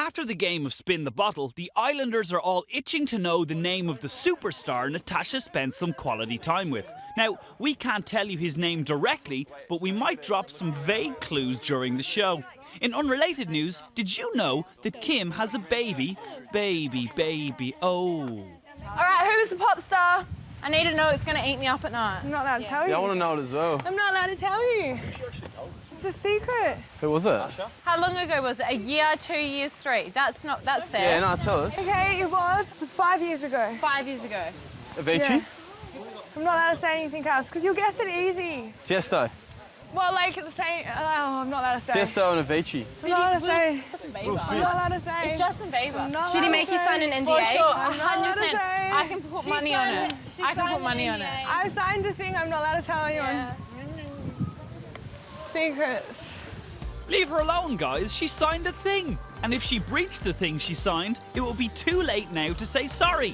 After the game of Spin the Bottle, the Islanders are all itching to know the name of the superstar Natasha spent some quality time with. Now, we can't tell you his name directly, but we might drop some vague clues during the show. In unrelated news, did you know that Kim has a baby? Baby, oh. Alright, who's the pop star? I need to know it's going to eat me up at night. I'm not allowed to tell you. Yeah, I want to know it as well. I'm not allowed to tell you. It's a secret. Who was it? How long ago was it? A year, 2 years, 3? That's fair. Yeah, no, tell us. Okay, it was 5 years ago. 5 years ago. Avicii? Yeah. I'm not allowed to say anything else, because you'll guess it easy. Tiesto. Well, like at the same... Oh, I'm not allowed to say. Tiesto and Avicii. I'm not allowed to say. Justin I'm Bieber. not allowed to say. It's Justin Bieber. Did he make you sign an NDA? For sure, 100%. I can put money on it. I can put money on it. I signed a thing I'm not allowed to tell anyone. Yeah. Secrets. Leave her alone, guys. She signed a thing. And if she breached the thing she signed, it will be too late now to say sorry.